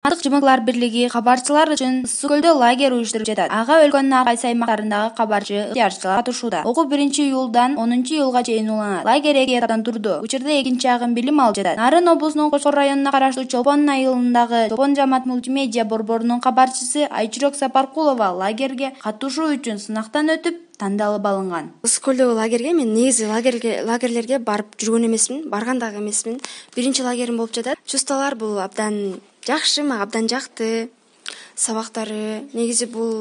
Азаматтык жумгурлар бирлиги кабарчылар үчүн Ысык көлдө лагерь уюштуруп жатат. Ага өлкөнүн ар кайсы аймактарындагы кабарчы, ыктыярчылар катышууда. Окуу 1-июлдан 10-июлга чейин уланат. Лагерь 2 этаптан турду. Учурда экинчи агым билим алып жатат. Нарын облусунун Кошкор районуна караштуу Чолпон айылындагы Чолпон жамаат мультимедиа борборунун кабарчысы Айчүрөк Сапаркулова лагерге катышуу үчүн сынактан өтүп, тандалып алынган. Ысык көлдөгү лагерге мен негизи лагерлерге барып жүргөн эмесмин, барган дагы эмесмин. Биринчи лагерим болуп жатат. Чувстволор бул абдан жакшы, мага абдан жакты. Сабактары негизи бул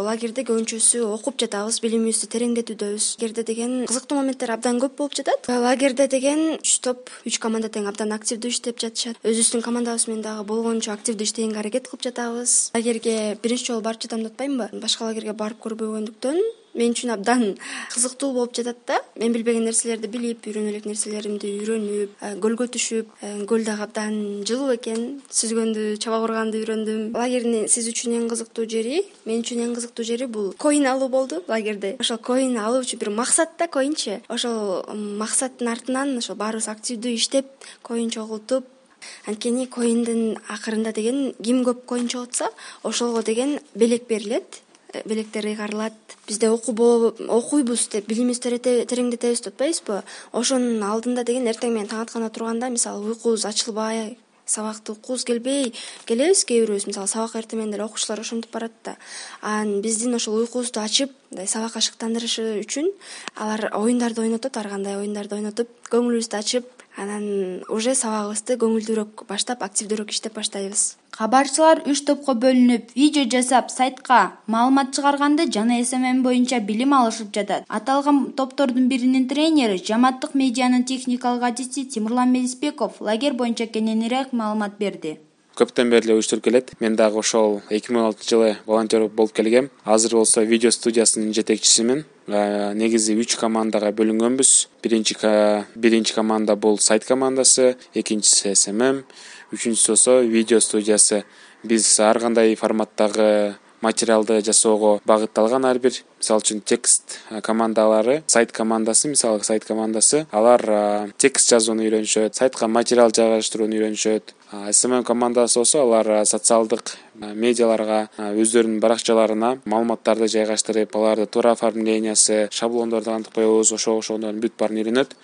лагерде көбүнчөсү окуп жатабыз, билимибизди тереңдетүүдөбүз. Лагерде деген кызыктуу моменттер абдан көп болуп жатат. Лагерде деген 3 команда тең абдан активдүү иштеп жатышат. Өзүбүздүн командабыз менен дагы болгончо активдүү иштегенге аракет кылып жатабыз. Лагерге биринчи жолу барып жатам деп атпаймынбы? Башка лагерге барып көрбөгөндүктөн мен үчүн абдан кызыктуу болуп жатат да. Мен билбеген нерселерди билип, үйрөнө элек нерселеримди үйрөнүп, көлгө түшүп, көл дагы абдан жылуу экен. Сүзгөндү, чаба курганды үйрөндүм. Лагердин сиз үчүн эң кызыктуу жери, мен үчүн эң кызыктуу жери бул коин алуу болду лагерде. Ошол коин алуу үчүн бир максат да, коинчи. Ошол максаттын артынан ошол баарыбыз активдүү иштеп, коин чогултуп, анткени коиндин акырында деген ким көп коин чогултса, ошого деген белек берилет. Белектер ыйгарылат. Бизде окуйбуз деп билимибизди тереңдетебиз деп атпайбызбы? Ошонун алдында деген эртең менен таң атканда турганда, мисалы уйкубуз ачылбай, сабакты укуубуз келбей келебиз кээ бирөөбүз, мисалы сабак эртең менен деле окуучулар ошентип барат да. Биздин ошол уйкубузду ачып, сабакка шыктандырышы үчүн алар оюндарды ойнотот, ар кандай оюндарды ойнотуп, көңүлүбүздү ачып, анан уже сабагыбызды көңүлдүүрөөк баштап, активдүүрөөк иштеп баштайбыз. Кабарчылар 3 топко бөлүнүп, видео жасап, сайтка маалымат чыгарганды жана СММ боюнча билим алышып жатат. Аталган топтордун биринин тренери, жамааттык медианын техникалык адиси Тимурлан Медисбеков лагерь боюнча кененирээк маалымат берди. Көптөн бери эле уюштуруп келет. Мен дагы ошол 2016-жылы волонтер болуп келгем. Азыр болсо видео студиясынын жетекчисимин. Негизи 3 командага бөлүнгөнбүз. Биринчи команда бул сайт командасы, экинчиси СММ, үчүнчүсү болсо видео студиясы. Биз ар кандай форматтагы материалды жасоого багытталган ар бир. Мисалы үчүн текст командалары, сайт командасы, мисалы сайт командасы, алар текст жазууну үйрөнүшөт, сайтка материал жайгаштырууну үйрөнүшөт. СММ командасы болсо алар социалдык медиаларга, өздөрүнүн баракчаларына маалыматтарды жайгаштырып, аларды туура оформлениясы, шаблондорду кантип коебуз, ошондордун бүт баарын үйрөнөт.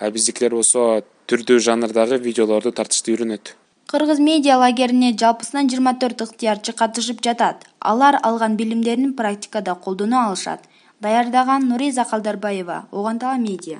Биздикилер болсо түрдүү жанрдагы видеолорду тартышты үйрөнөт. Кыргыз медиа лагерине жалпысынан 24 ыктыярчы катышып жатат. Алар алган билимдерин практикада колдоно алышат. Даярдаган Нуриза Калдарбаева, Огантала медиа.